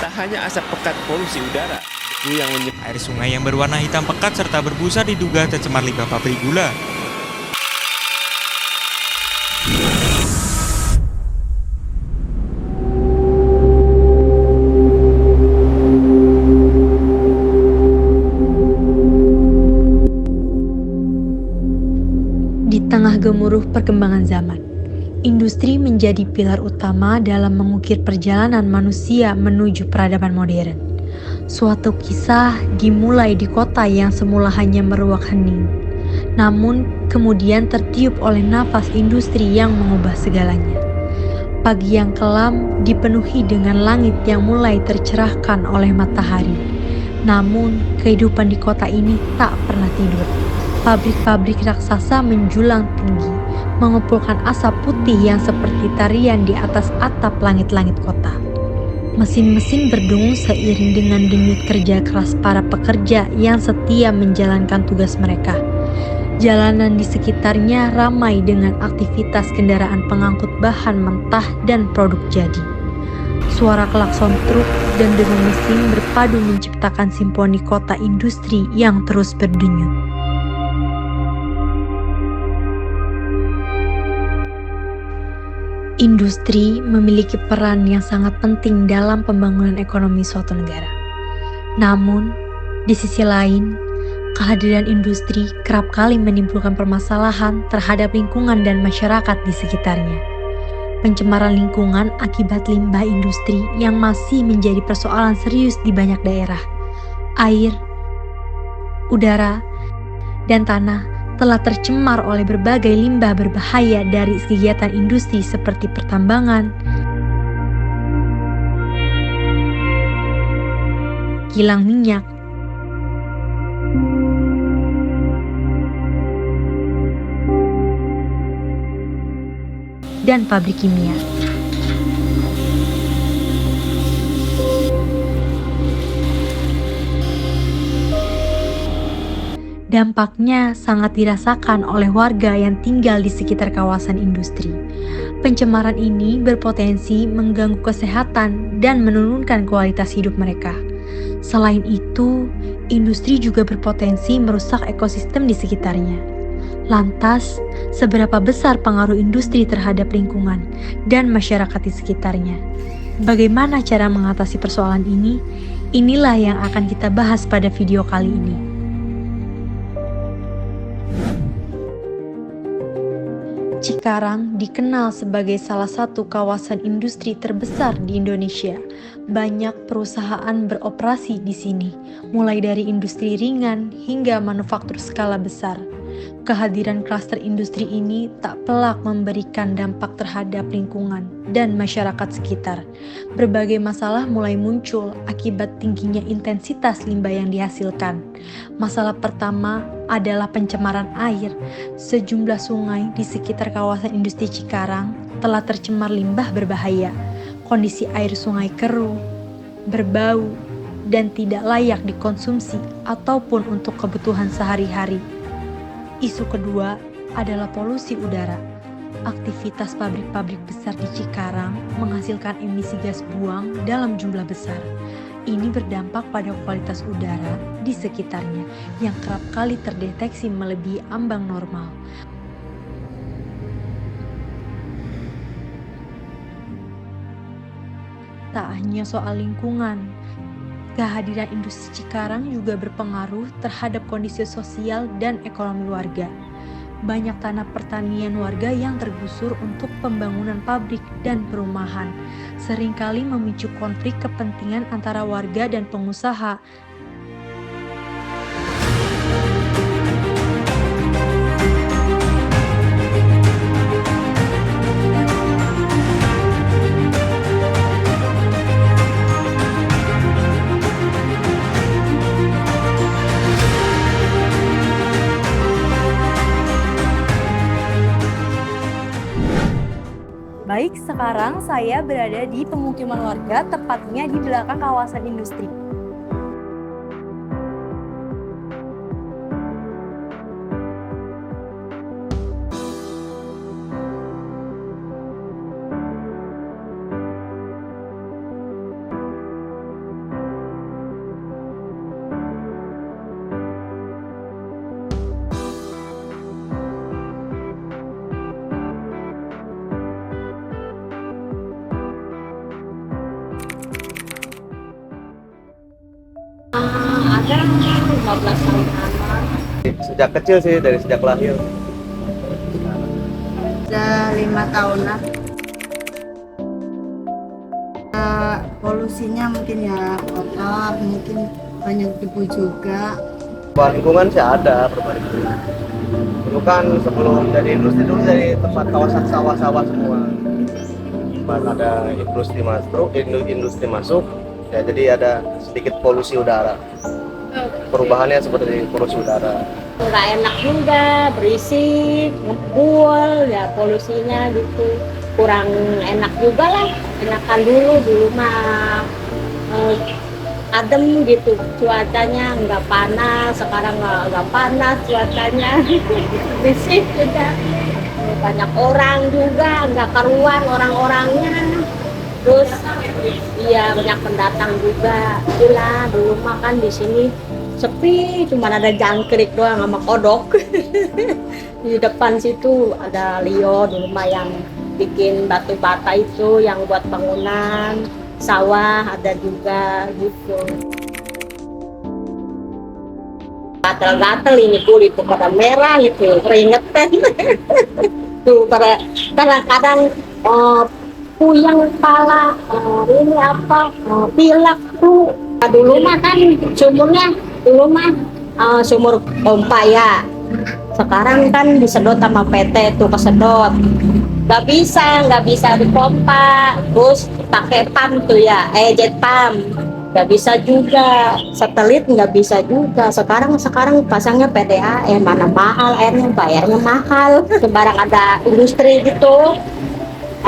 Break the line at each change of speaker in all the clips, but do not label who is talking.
tak hanya asap pekat polusi udara, debu yang
Air sungai yang berwarna hitam pekat serta berbusa diduga tercemar limbah pabrik gula.
Di tengah gemuruh perkembangan zaman, industri menjadi pilar utama dalam mengukir perjalanan manusia menuju peradaban modern. Suatu kisah dimulai di kota yang semula hanya meruak hening, namun kemudian tertiup oleh nafas industri yang mengubah segalanya. Pagi yang kelam dipenuhi dengan langit yang mulai tercerahkan oleh matahari. Namun, kehidupan di kota ini tak pernah tidur. Pabrik-pabrik raksasa menjulang tinggi, mengumpulkan asap putih yang seperti tarian di atas atap langit-langit kota. Mesin-mesin berdengung seiring dengan denyut kerja keras para pekerja yang setia menjalankan tugas mereka. Jalanan di sekitarnya ramai dengan aktivitas kendaraan pengangkut bahan mentah dan produk jadi. Suara klakson truk dan dengung mesin berpadu menciptakan simfoni kota industri yang terus berdenyut. Industri memiliki peran yang sangat penting dalam pembangunan ekonomi suatu negara. Namun, di sisi lain, kehadiran industri kerap kali menimbulkan permasalahan terhadap lingkungan dan masyarakat di sekitarnya. Pencemaran lingkungan akibat limbah industri yang masih menjadi persoalan serius di banyak daerah. Air, udara, dan tanah telah tercemar oleh berbagai limbah berbahaya dari kegiatan industri seperti pertambangan, kilang minyak, dan pabrik kimia. Dampaknya sangat dirasakan oleh warga yang tinggal di sekitar kawasan industri. Pencemaran ini berpotensi mengganggu kesehatan dan menurunkan kualitas hidup mereka. Selain itu, industri juga berpotensi merusak ekosistem di sekitarnya. Lantas, seberapa besar pengaruh industri terhadap lingkungan dan masyarakat di sekitarnya? Bagaimana cara mengatasi persoalan ini? Inilah yang akan kita bahas pada video kali ini. Cikarang dikenal sebagai salah satu kawasan industri terbesar di Indonesia. Banyak perusahaan beroperasi di sini, mulai dari industri ringan hingga manufaktur skala besar. Kehadiran klaster industri ini tak pelak memberikan dampak terhadap lingkungan dan masyarakat sekitar. Berbagai masalah mulai muncul akibat tingginya intensitas limbah yang dihasilkan. Masalah pertama adalah pencemaran air. Sejumlah sungai di sekitar kawasan industri Cikarang telah tercemar limbah berbahaya. Kondisi air sungai keruh, berbau, dan tidak layak dikonsumsi ataupun untuk kebutuhan sehari-hari. Isu kedua adalah polusi udara. Aktivitas pabrik-pabrik besar di Cikarang menghasilkan emisi gas buang dalam jumlah besar. Ini berdampak pada kualitas udara di sekitarnya yang kerap kali terdeteksi melebihi ambang normal. Tak hanya soal lingkungan, kehadiran industri Cikarang juga berpengaruh terhadap kondisi sosial dan ekonomi warga. Banyak tanah pertanian warga yang tergusur untuk pembangunan pabrik dan perumahan, seringkali memicu konflik kepentingan antara warga dan pengusaha. Baik, sekarang saya berada di pemukiman warga, tepatnya di belakang kawasan industri.
ada 15 tahun.
Sejak kecil sih, dari sejak lahir.
Udah 5 tahunan. Polusinya mungkin ya kotor, mungkin banyak debu juga.
Perubahan lingkungan sih ada perubahan lingkungan. Dulu kan sebelum jadi industri dulu dari tempat kawasan sawah-sawah semua. Pas ada industri masuk, ya jadi ada sedikit polusi udara. Perubahannya seperti polusi udara.
Nggak enak juga, berisik, ngebul, ya polusinya gitu. Kurang enak juga lah. Enakan dulu mah adem gitu, cuacanya nggak panas. Sekarang nggak panas cuacanya. Berisik juga. Banyak orang juga, nggak keruan orang-orangnya. Terus iya banyak pendatang juga. Itulah dulu makan di sini sepi, cuma ada jangkrik doang sama kodok. Di depan situ ada Leo dulu mah yang bikin batu bata itu yang buat bangunan, sawah ada juga gitu. Gatal-gatal ini kulit tuh pada merah gitu, keringetan. Tuh pada kadang-kadang puyeng kepala, ini apa, pilek tuh. Dulu mah kan sumurnya, sumur pompa ya. Sekarang kan disedot sama PT tuh, kesedot. Nggak bisa dipompa. Terus pakai pump tuh ya, jet pump. Nggak bisa juga, satelit nggak bisa juga. Sekarang pasangnya PDAM, mana mahal airnya, bayarnya mahal. Sembarang ada industri gitu,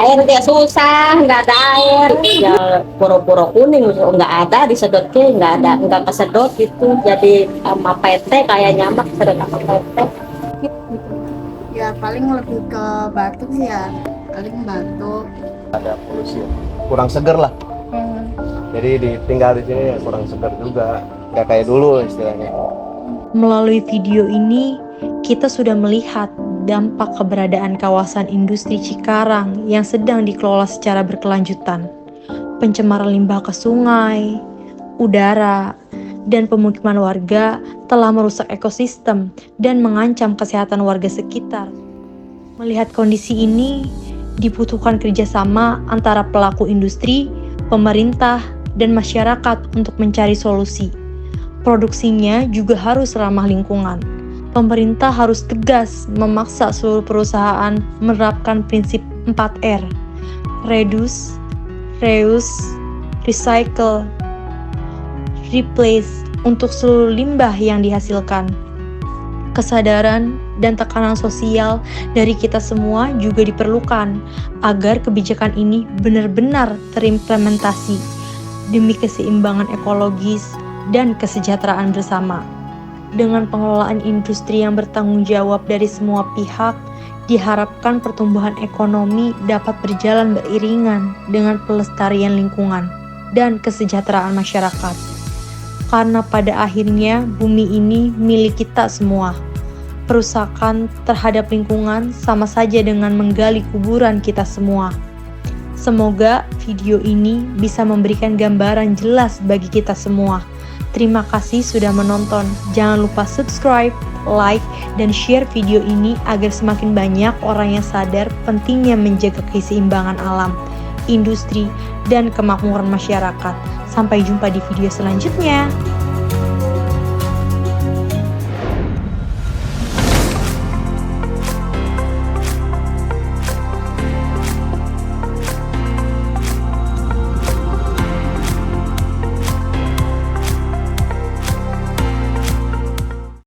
air dia susah, nggak ada air. Ya pura-pura kuning, nggak ada disedotnya, nggak kesedot gitu. Jadi sama PT kayaknya mah kesedot sama PT. Ya paling lebih ke batuk sih ya, paling batuk.
Ada polusi, kurang seger lah. Jadi ditinggal di sini ya kurang seger juga, nggak kayak dulu istilahnya.
Melalui video ini, kita sudah melihat dampak keberadaan kawasan industri Cikarang yang sedang dikelola secara berkelanjutan. Pencemaran limbah ke sungai, udara, dan pemukiman warga telah merusak ekosistem dan mengancam kesehatan warga sekitar. Melihat kondisi ini, dibutuhkan kerjasama antara pelaku industri, pemerintah, dan masyarakat untuk mencari solusi. Produksinya juga harus ramah lingkungan. Pemerintah harus tegas memaksa seluruh perusahaan menerapkan prinsip 4R: reduce, reuse, recycle, replace untuk seluruh limbah yang dihasilkan. Kesadaran dan tekanan sosial dari kita semua juga diperlukan agar kebijakan ini benar-benar terimplementasi demi keseimbangan ekologis dan kesejahteraan bersama. Dengan pengelolaan industri yang bertanggung jawab dari semua pihak, diharapkan pertumbuhan ekonomi dapat berjalan beriringan dengan pelestarian lingkungan dan kesejahteraan masyarakat. Karena pada akhirnya bumi ini milik kita semua. Perusakan terhadap lingkungan sama saja dengan menggali kuburan kita semua. Semoga video ini bisa memberikan gambaran jelas bagi kita semua. Terima kasih sudah menonton. Jangan lupa subscribe, like, dan share video ini agar semakin banyak orang yang sadar pentingnya menjaga keseimbangan alam, industri, dan kemakmuran masyarakat. Sampai jumpa di video selanjutnya.